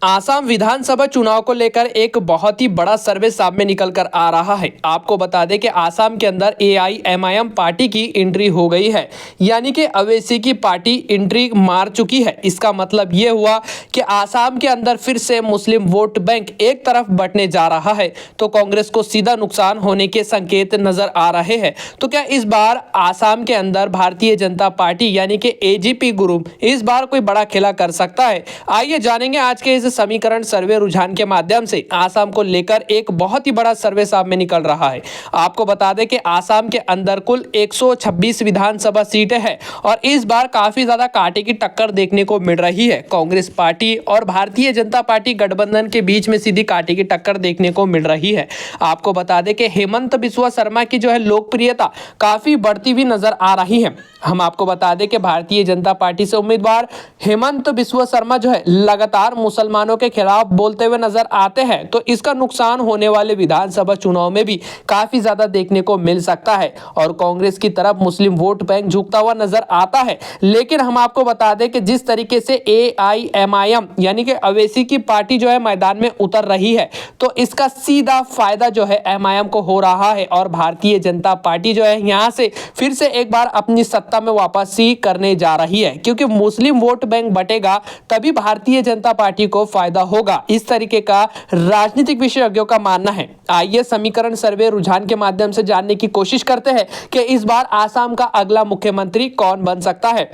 आसाम विधानसभा चुनाव को लेकर एक बहुत ही बड़ा सर्वे सामने निकल कर आ रहा है। आपको बता दें कि आसाम के अंदर AIMIM पार्टी की एंट्री हो गई है, यानी कि अवैसी की पार्टी एंट्री मार चुकी है। इसका मतलब ये हुआ कि आसाम के अंदर फिर से मुस्लिम वोट बैंक एक तरफ बंटने जा रहा है, तो कांग्रेस को सीधा नुकसान होने के संकेत नजर आ रहे हैं। तो क्या इस बार आसाम के अंदर भारतीय जनता पार्टी यानी कि AGP ग्रुप इस बार कोई बड़ा खेला कर सकता है? आइए जानेंगे आज के इस समीकरण सर्वे रुझान के माध्यम से। आसाम को लेकर एक बहुत ही बड़ा सर्वे सामने निकल रहा है। आपको बता दें कि आसाम के अंदर कुल 126 विधानसभा सीटें हैं और इस बार काफी ज्यादा कांटे की टक्कर देखने को मिल रही है। कांग्रेस पार्टी और भारतीय जनता पार्टी गठबंधन के बीच में सीधी कांटे की टक्कर देखने को मिल रही है। आपको बता दें कि हेमंत बिस्वा शर्मा की जो है लोकप्रियता काफी बढ़ती हुई नजर आ रही है। हम आपको बता दें कि भारतीय जनता पार्टी से उम्मीदवार हेमंत बिस्वा शर्मा जो है लगातार मुसलमानों के खिलाफ बोलते हुए नजर आते हैं, तो इसका नुकसान होने वाले विधानसभा चुनाव में भी काफी ज्यादा देखने को मिल सकता है और कांग्रेस की तरफ मुस्लिम वोट बैंक झुकता हुआ नजर आता है। लेकिन हम आपको बता दें कि जिस तरीके से AIMIM यानी कि अवैसी की पार्टी जो है मैदान में उतर रही है, तो इसका सीधा फायदा जो है MIM को हो रहा है और भारतीय जनता पार्टी जो है यहां से फिर से एक बार अपनी सत्ता में वापसी करने जा रही है, क्योंकि मुस्लिम वोट बैंक बटेगा तभी भारतीय जनता पार्टी को फायदा होगा। इस तरीके का राजनीतिक विशेषज्ञों का मानना है। आइए समीकरण सर्वे रुझान के माध्यम से जानने की कोशिश करते हैं कि इस बार आसाम का अगला मुख्यमंत्री कौन बन सकता है।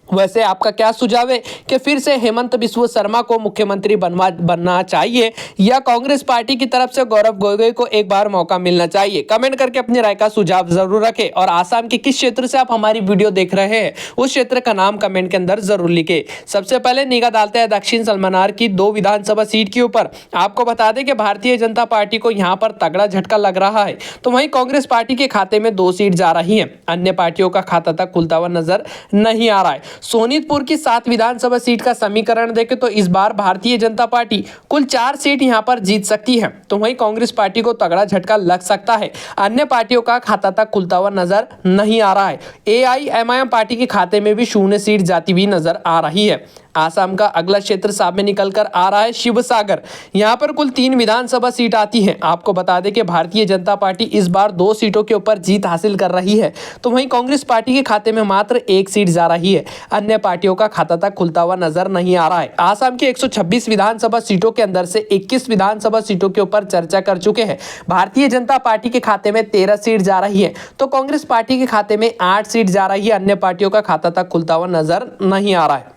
वैसे आपका क्या सुझाव है कि फिर से हेमंत बिस्वा शर्मा को मुख्यमंत्री बनना चाहिए या कांग्रेस पार्टी की तरफ से गौरव गोगोई को एक बार मौका मिलना चाहिए? कमेंट करके अपनी राय का सुझाव जरूर रखें और आसाम के किस क्षेत्र से आप हमारी वीडियो देख रहे हैं उस क्षेत्र का नाम कमेंट के अंदर जरूर लिखें। सबसे पहले निगाह डालते हैं दक्षिण सलमनार की 2 विधानसभा सीट के ऊपर। आपको बता दें कि भारतीय जनता पार्टी को यहाँ पर तगड़ा झटका लग रहा है, तो वहीं कांग्रेस पार्टी के खाते में 2 सीट जा रही है। अन्य पार्टियों का खाता तक खुलता हुआ नजर नहीं आ रहा है। सोनीतपुर की 7 विधानसभा सीट का समीकरण देखें तो इस बार भारतीय जनता पार्टी कुल 4 सीट यहां पर जीत सकती है, तो वहीं कांग्रेस पार्टी को तगड़ा झटका लग सकता है। अन्य पार्टियों का खाता तक खुलता हुआ नजर नहीं आ रहा है। AIMIM पार्टी के खाते में भी 0 सीट जाती हुई नजर आ रही है। आसाम का अगला क्षेत्र सामने निकलकर आ रहा है शिवसागर। यहां पर कुल 3 विधानसभा सीट आती है। आपको बता दें कि भारतीय जनता पार्टी इस बार 2 सीटों के ऊपर जीत हासिल कर रही है, तो वहीं कांग्रेस पार्टी के खाते में मात्र 1 सीट जा रही है। अन्य पार्टियों का खाता तक खुलता हुआ नजर नहीं आ रहा है। आसाम की 126 विधानसभा सीटों के अंदर से 21 विधानसभा सीटों के ऊपर चर्चा कर चुके हैं। भारतीय जनता पार्टी के खाते में 13 सीट जा रही है, तो कांग्रेस पार्टी के खाते में 8 सीट जा रही है। अन्य पार्टियों का खाता तक खुलता हुआ नजर नहीं आ रहा है।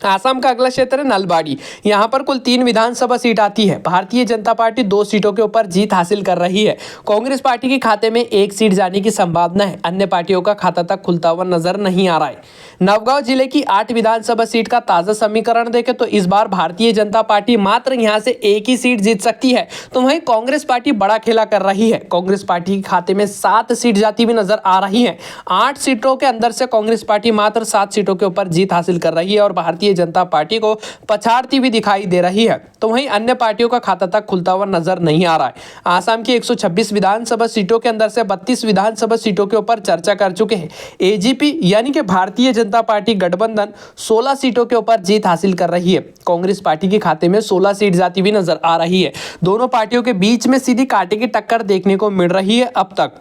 आसाम का अगला क्षेत्र है नलबाड़ी। यहां पर कुल 3 विधानसभा सीट आती है। भारतीय जनता पार्टी 2 सीटों के ऊपर जीत हासिल कर रही है। कांग्रेस पार्टी के खाते में 1 सीट जाने की संभावना है। अन्य पार्टियों का खाता तक खुलता हुआ नजर नहीं आ रहा है। नवगांव जिले की 8 विधानसभा सीट का ताजा समीकरण देखें तो इस बार भारतीय जनता पार्टी मात्र यहां से 1 ही सीट जीत सकती है, तो वहीं कांग्रेस पार्टी बड़ा खेला कर रही है। कांग्रेस पार्टी के खाते में 7 सीट जाती हुई नजर आ रही है। 8 सीटों के अंदर से कांग्रेस पार्टी मात्र 7 सीटों के ऊपर जीत हासिल कर रही है और भारतीय जनता पार्टी को पछाड़ती हुई दिखाई दे रही है, तो वहीं अन्य पार्टियों का खाता तक खुलता हुआ नजर नहीं आ रहा है। आसाम की 126 विधानसभा सीटों के अंदर से 32 विधानसभा सीटों के ऊपर चर्चा कर चुके हैं। AGP यानी कि भारतीय जनता पार्टी गठबंधन 16 सीटों के ऊपर जीत हासिल कर रही है। कांग्रेस पार्टी के खाते में 16 सीट जाती हुई नजर आ रही है। दोनों पार्टियों के बीच में सीधी कांटे की टक्कर देखने को मिल रही है अब तक।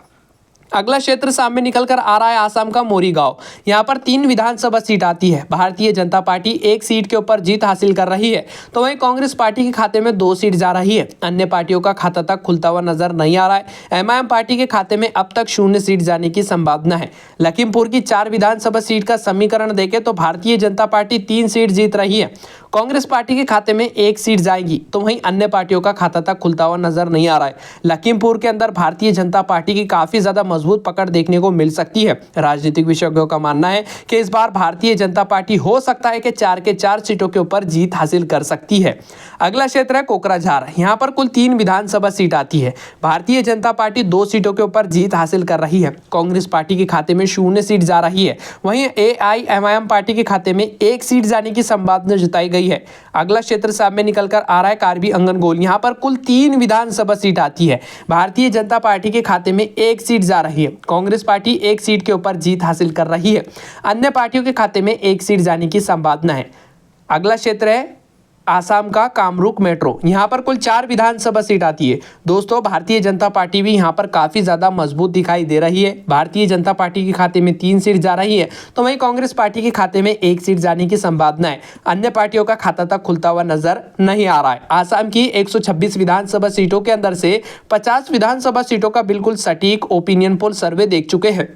अगला क्षेत्र सामने निकलकर आ रहा है आसाम का मोरीगांव। यहां पर 3 विधानसभा सीट आती है। भारतीय जनता पार्टी 1 सीट के ऊपर जीत हासिल कर रही है, तो वहीं कांग्रेस पार्टी के खाते में 2 सीट जा रही है। अन्य पार्टियों का खाता तक खुलता हुआ नजर नहीं आ रहा है। MIM पार्टी के खाते में अब तक 0 सीट जाने की संभावना है। लखीमपुर की 4 विधानसभा सीट का समीकरण देखें तो भारतीय जनता पार्टी 3 सीट जीत रही है। कांग्रेस पार्टी के खाते में 1 सीट जाएगी, तो वहीं अन्य पार्टियों का खाता तक खुलता हुआ नजर नहीं आ रहा है। लखीमपुर के अंदर भारतीय जनता पार्टी की काफी ज्यादा मजबूत पकड़ देखने को मिल सकती है। राजनीतिक विशेषज्ञों का मानना है कि इस बार भारतीय जनता पार्टी हो सकता है कि 4 के 4 सीटों के ऊपर जीत हासिल कर सकती है। अगला क्षेत्र है कोकराझार। यहाँ पर कुल 3 विधानसभा सीट आती है। भारतीय जनता पार्टी 2 सीटों के ऊपर जीत हासिल कर रही है। कांग्रेस पार्टी के खाते में 0 सीट जा रही है। वहीं AIMIM पार्टी के खाते में 1 सीट जाने की संभावना जताई गई है। अगला क्षेत्र सामने निकलकर आ रहा है कार्बी अंगनगोल। यहाँ पर कुल 3 विधानसभा सीट आती है। भारतीय जनता पार्टी के खाते में 1 सीट जा रही है। कांग्रेस पार्टी 1 सीट के ऊपर जीत हासिल कर रही है। अन्य पार्टियों के खाते में 1 सीट जाने की संभावना है। अगला क्षेत्र है आसाम का कामरूप मेट्रो, यहाँ पर कुल 4 विधानसभा सीट आती है। दोस्तों भारतीय जनता पार्टी भी यहाँ पर काफी ज्यादा मजबूत दिखाई दे रही है। भारतीय जनता पार्टी के खाते में 3 सीट जा रही है, तो वहीं कांग्रेस पार्टी के खाते में 1 सीट जाने की संभावना है। अन्य पार्टियों का खाता तक खुलता हुआ नजर नहीं आ रहा है। आसाम की 126 विधानसभा सीटों के अंदर से 50 विधानसभा सीटों का बिल्कुल सटीक ओपिनियन पोल सर्वे देख चुके हैं।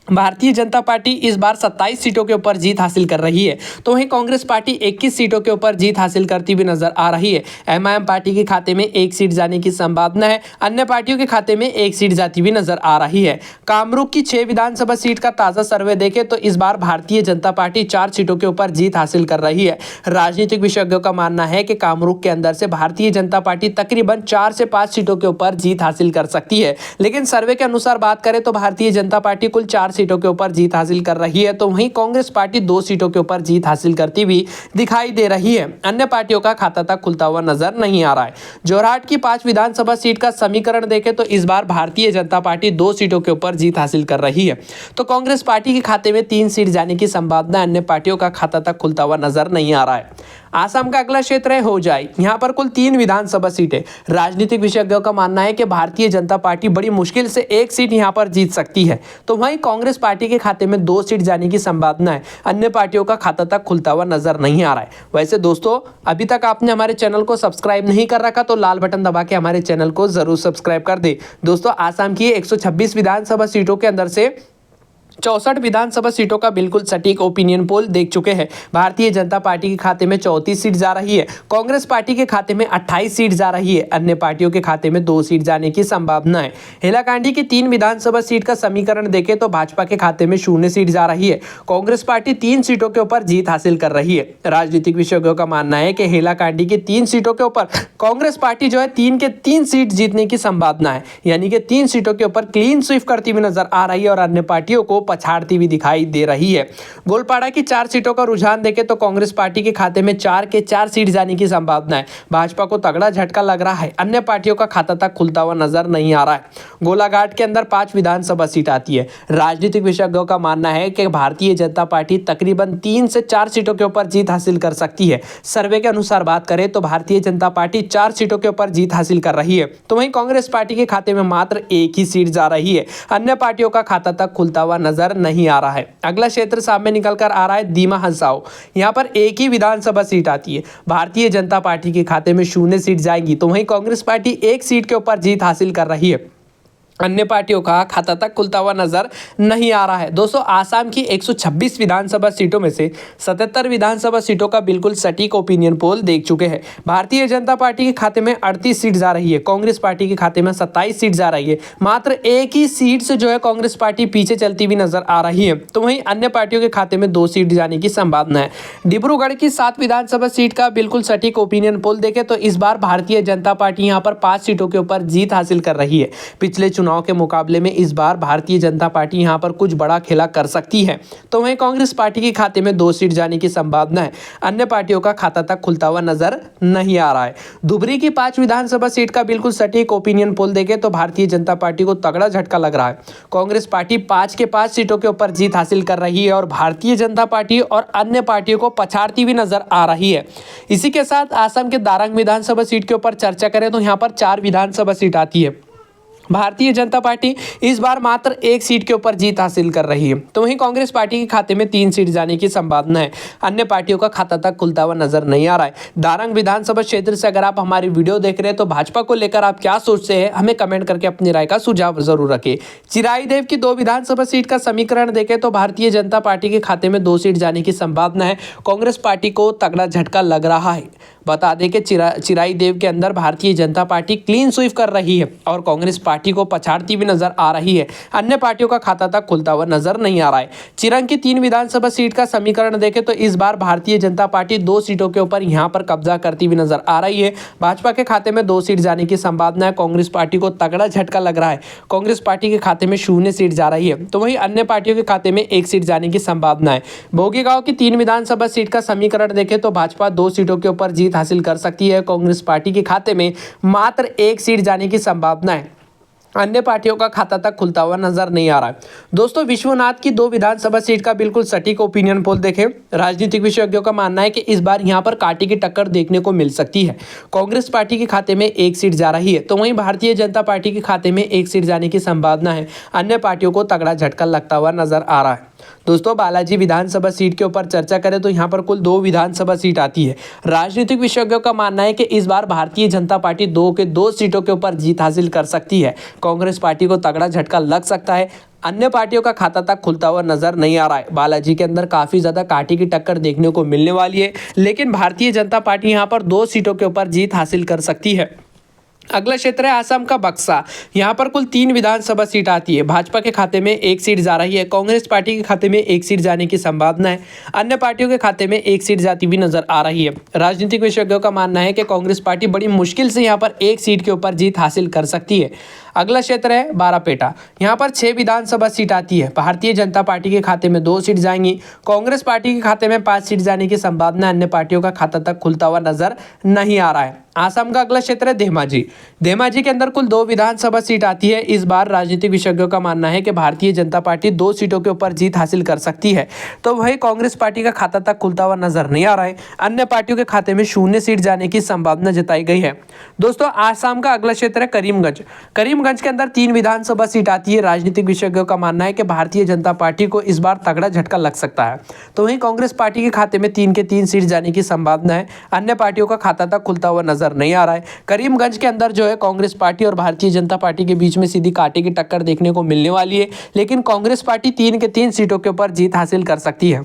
भारतीय जनता पार्टी इस बार 27 सीटों के ऊपर जीत हासिल कर रही है, तो वहीं कांग्रेस पार्टी 21 सीटों के ऊपर जीत हासिल करती हुई नजर आ रही है। एमआईएम पार्टी के खाते में 1 सीट जाने की संभावना है। अन्य पार्टियों के खाते में 1 सीट जाती हुई नजर आ रही है। कामरूप की 6 विधानसभा सीट का ताजा सर्वे देखें तो इस बार भारतीय जनता पार्टी 4 सीटों के ऊपर जीत हासिल कर रही है। राजनीतिक विशेषज्ञों का मानना है कि कामरूप के अंदर से भारतीय जनता पार्टी तकरीबन 4 से 5 सीटों के ऊपर जीत हासिल कर सकती है, लेकिन सर्वे के अनुसार बात करें तो भारतीय जनता पार्टी कुल 4 सीटों के ऊपर जीत हासिल कर रही है, तो वहीं कांग्रेस पार्टी 2 सीटों के ऊपर जीत हासिल करती हुई दिखाई दे रही है। अन्य पार्टियों का खाता तक खुलता हुआ नजर नहीं आ रहा है। जोरहाट की 5 विधानसभा सीट का समीकरण देखें तो इस बार भारतीय जनता पार्टी 2 सीटों के ऊपर जीत हासिल कर रही है, तो कांग्रेस पार्टी के खाते में 3 सीट जाने की संभावना, अन्य पार्टियों का खाता तक खुलता हुआ नजर नहीं आ रहा है। आसाम का अगला क्षेत्र है होजाई, यहाँ पर कुल 3 विधानसभा सीटें। राजनीतिक विशेषज्ञों का मानना है कि भारतीय जनता पार्टी बड़ी मुश्किल से 1 सीट यहाँ पर जीत सकती है, तो वहीं कांग्रेस पार्टी के खाते में 2 सीट जाने की संभावना है। अन्य पार्टियों का खाता तक खुलता हुआ नजर नहीं आ रहा है। वैसे दोस्तों अभी तक आपने हमारे चैनल को सब्सक्राइब नहीं कर रखा तो लाल बटन दबा के हमारे चैनल को जरूर सब्सक्राइब कर दे। दोस्तों आसाम की 126 विधानसभा सीटों के अंदर से 64 विधानसभा सीटों का बिल्कुल सटीक ओपिनियन पोल देख चुके हैं। भारतीय जनता पार्टी के खाते में 34 सीट जा रही है, कांग्रेस पार्टी के खाते में 28 सीट जा रही है, अन्य पार्टियों के खाते में 2 सीट जाने की संभावना है। हैलाकांडी की 3 विधानसभा सीट का समीकरण देखें तो भाजपा के खाते में 0 सीट जा रही है, कांग्रेस पार्टी 3 सीटों के ऊपर जीत हासिल कर रही है। राजनीतिक विशेषज्ञों का मानना है कि हैलाकांडी की 3 सीटों के ऊपर कांग्रेस पार्टी जो है 3 के 3 सीट जीतने की संभावना है, यानी कि 3 सीटों के ऊपर क्लीन स्वीप करती हुई नजर आ रही है और अन्य पार्टियों को पछाड़ती हुई दिखाई दे रही है। गोलपाड़ा की 4 सीटों का रुझान देखें तो कांग्रेस पार्टी के खाते में 4 के 4 सीट जाने की संभावना है। भाजपा को तगड़ा झटका लग रहा है, अन्य पार्टियों का खाता तक खुलता हुआ नजर नहीं आ रहा है। गोलाघाट के अंदर 5 विधानसभा सीट आती है। राजनीतिक विशेषज्ञों का मानना है कि भारतीय जनता पार्टी तकरीबन 3 से 4 सीटों के ऊपर जीत हासिल कर सकती है। सर्वे के अनुसार बात करें तो भारतीय जनता पार्टी 4 सीटों के ऊपर जीत हासिल कर रही है, तो वहीं कांग्रेस पार्टी के खाते में मात्र 1 ही सीट जा रही है। अन्य पार्टियों का खाता तक खुलता हुआ नजर नहीं आ रहा है। अगला क्षेत्र सामने निकल कर आ रहा है दीमा हंसाओ, यहाँ पर 1 ही विधानसभा सीट आती है। भारतीय जनता पार्टी के खाते में 0 सीट जाएगी, तो वहीं कांग्रेस पार्टी 1 सीट के ऊपर जीत हासिल कर रही है। अन्य पार्टियों का खाता तक खुलता हुआ नजर नहीं आ रहा है। दोस्तों आसाम की 126 विधानसभा सीटों में से 77 विधानसभा सीटों का बिल्कुल सटीक ओपिनियन पोल देख चुके हैं। भारतीय जनता पार्टी के खाते में 38 सीट जा रही है, कांग्रेस पार्टी के खाते में 27 सीट जा रही है। मात्र 1 ही सीट से जो है कांग्रेस पार्टी पीछे चलती हुई नजर आ रही है, तो वहीं अन्य पार्टियों के खाते में 2 सीट जाने की संभावना है। डिब्रूगढ़ की 7 विधानसभा सीट का बिल्कुल सटीक ओपिनियन पोल देखे तो इस बार भारतीय जनता पार्टी यहाँ पर 5 सीटों के ऊपर जीत हासिल कर रही है। पिछले चुनाव के मुकाबले में इस बार भारतीय जनता पार्टी यहां पर कुछ बड़ा खेला कर सकती है, तो वहीं कांग्रेस पार्टी के खाते में 2 सीट जाने की संभावना है। अन्य पार्टियों का खाता तक खुलता हुआ नजर नहीं आ रहा है। धुबरी की 5 विधानसभा सीट का बिल्कुल सटीक ओपिनियन पोल देखें तो भारतीय जनता पार्टी को तगड़ा झटका लग रहा है। कांग्रेस पार्टी 5 के 5 सीटों के ऊपर जीत हासिल कर रही है और भारतीय जनता पार्टी और अन्य पार्टियों को पछाड़ती हुई नजर आ रही है। इसी के साथ असम के दारंग विधानसभा सीट के ऊपर चर्चा करें तो यहां पर 4 विधानसभा सीट आती है। भारतीय जनता पार्टी इस बार मात्र 1 सीट के ऊपर जीत हासिल कर रही है, तो वहीं कांग्रेस पार्टी के खाते में 3 सीट जाने की संभावना है। अन्य पार्टियों का खाता तक खुलता हुआ नजर नहीं आ रहा है। दारंग विधानसभा क्षेत्र से अगर आप हमारी वीडियो देख रहे हैं तो भाजपा को लेकर आप क्या सोचते हैं, हमें कमेंट करके अपनी राय का सुझाव जरूर रखें। चिराई देव की 2 विधानसभा सीट का समीकरण देखें तो भारतीय जनता पार्टी के खाते में 2 सीट जाने की संभावना है। कांग्रेस पार्टी को तगड़ा झटका लग रहा है। बता दें कि चिराई देव के अंदर Bharatiya Janata party clean sweep कर रही है और कांग्रेस पार्टी को पछाड़ती हुई नजर आ रही है। अन्य पार्टियों का खाता तक खुलता हुआ नजर नहीं आ रहा है। चिरंग की 3 विधानसभा सीट का समीकरण देखें तो इस बार भारतीय जनता पार्टी 2 सीटों के ऊपर यहां पर कब्जा करती हुई नजर आ रही है। भाजपा के खाते में 2 सीट जाने की संभावना है। कांग्रेस पार्टी को तगड़ा झटका लग रहा है। कांग्रेस पार्टी के खाते में 0 सीट जा रही है, तो वहीं अन्य पार्टियों के खाते में 1 सीट जाने की संभावना है। भोगीगांव की 3 विधानसभा सीट का समीकरण देखें तो भाजपा 2 सीटों के ऊपर जीत हासिल कर सकती है। कांग्रेस पार्टी के खाते में मात्र 1 सीट जाने की संभावना है। अन्य पार्टियों का खाता तक खुलता हुआ नजर नहीं आ रहा है। दोस्तों, विश्वनाथ की 2 विधानसभा सीट का बिल्कुल सटीक ओपिनियन पोल देखें। राजनीतिक विशेषज्ञों का मानना है कि इस बार यहां पर कांटे की टक्कर देखने को मिल सकती है। कांग्रेस पार्टी के खाते में 1 सीट जा रही है, तो वहीं भारतीय जनता पार्टी के खाते में 1 सीट जाने की संभावना है। अन्य पार्टियों को तगड़ा झटका लगता हुआ नजर आ रहा है। दोस्तों, बालाजी विधानसभा सीट के ऊपर चर्चा करें तो यहाँ पर कुल 2 विधानसभा सीट आती है। राजनीतिक विशेषज्ञों का मानना है कि इस बार भारतीय जनता पार्टी 2 सीटों के ऊपर जीत हासिल कर सकती है। कांग्रेस पार्टी को तगड़ा झटका लग सकता है। अन्य पार्टियों का खाता तक खुलता हुआ नजर नहीं आ रहा है। बालाजी के अंदर काफी ज्यादा कांटे की टक्कर देखने को मिलने वाली है, लेकिन भारतीय जनता पार्टी यहाँ पर 2 सीटों के ऊपर जीत हासिल कर सकती है। अगला क्षेत्र है आसाम का बक्सा। यहाँ पर कुल 3 विधानसभा सीट आती है। भाजपा के खाते में 1 सीट जा रही है। कांग्रेस पार्टी के खाते में 1 सीट जाने की संभावना है। अन्य पार्टियों के खाते में 1 सीट जाती भी नजर आ रही है। राजनीतिक विशेषज्ञों का मानना है कि कांग्रेस पार्टी बड़ी मुश्किल से यहाँ पर 1 सीट के ऊपर जीत हासिल कर सकती है। अगला क्षेत्र है बारापेटा। यहाँ पर 6 विधानसभा सीट आती है। भारतीय जनता पार्टी के खाते में 2 सीट जाएंगी। कांग्रेस पार्टी के खाते में 5 सीट जाने की संभावना। अन्य पार्टियों का खाता तक खुलता हुआ नजर नहीं आ रहा है। आसाम का अगला क्षेत्र है धेमाजी। धेमाजी के अंदर कुल 2 विधानसभा सीट आती है। इस बार राजनीतिक विशेषज्ञों का मानना है कि भारतीय जनता पार्टी 2 सीटों के ऊपर जीत हासिल कर सकती है, तो वही कांग्रेस पार्टी का खाता तक खुलता हुआ नजर नहीं आ रहा है। अन्य पार्टियों के खाते में 0 सीट जाने की संभावना जताई गई है। दोस्तों, आसाम का अगला क्षेत्र है करीमगंज। करीमगंज के अंदर 3 विधानसभा सीट आती है। राजनीतिक विशेषज्ञों का मानना है कि भारतीय जनता पार्टी को इस बार तगड़ा झटका लग सकता है, तो वहीं कांग्रेस पार्टी के खाते में 3 के 3 सीट जाने की संभावना है। अन्य पार्टियों का खाता तक खुलता हुआ नजर नहीं आ रहा है। करीमगंज के अंदर जो है कांग्रेस पार्टी और भारतीय जनता पार्टी के बीच में सीधी कांटे की टक्कर देखने को मिलने वाली है, लेकिन कांग्रेस पार्टी 3 के 3 सीटों के ऊपर जीत हासिल कर सकती है।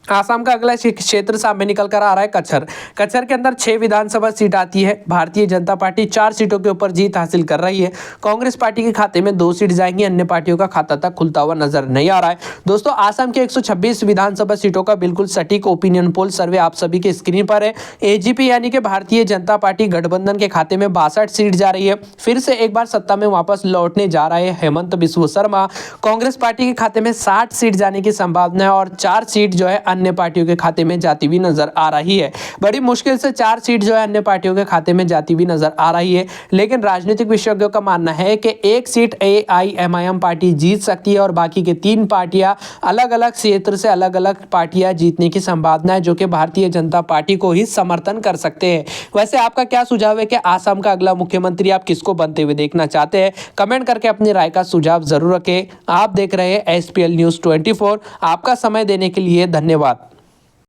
आसाम का अगला क्षेत्र सामने निकल कर आ रहा है कच्छर। कच्छर के अंदर 6 विधानसभा सीट आती है। भारतीय जनता पार्टी 4 सीटों के ऊपर जीत हासिल कर रही है। कांग्रेस पार्टी के खाते में 2 सीट जाएंगी। अन्य पार्टियों का खाता तक खुलता हुआ नजर नहीं आ रहा है। दोस्तों, आसाम के 126 विधानसभा सीटों का बिल्कुल सटीक ओपिनियन पोल सर्वे आप सभी के स्क्रीन पर है। एजीपी यानी कि भारतीय जनता पार्टी गठबंधन के खाते में 62 सीट जा रही है। फिर से एक बार सत्ता में वापस लौटने जा रहे हैं हेमंत बिस्व शर्मा। कांग्रेस पार्टी के खाते में 60 सीट जाने की संभावना है और 4 सीट जो है अन्य पार्टियों के खाते में जाती हुई नजर आ रही है। बड़ी मुश्किल से 4 सीट जो है अन्य पार्टियों के खाते में जाती हुई नजर आ रही है, लेकिन राजनीतिक विशेषज्ञों का मानना है कि 1 सीट AIMIM पार्टी जीत सकती है और बाकी के 3 पार्टियां अलग अलग क्षेत्र से अलग अलग पार्टियां जीतने की संभावना है, जो कि भारतीय जनता पार्टी को ही समर्थन कर सकते हैं। वैसे आपका क्या सुझाव है कि आसाम का अगला मुख्यमंत्री आप किसको बनते हुए देखना चाहते हैं? कमेंट करके अपनी राय का सुझाव जरूर रखें। आप देख रहे हैं SPL News 24। आपका समय देने के लिए धन्यवाद।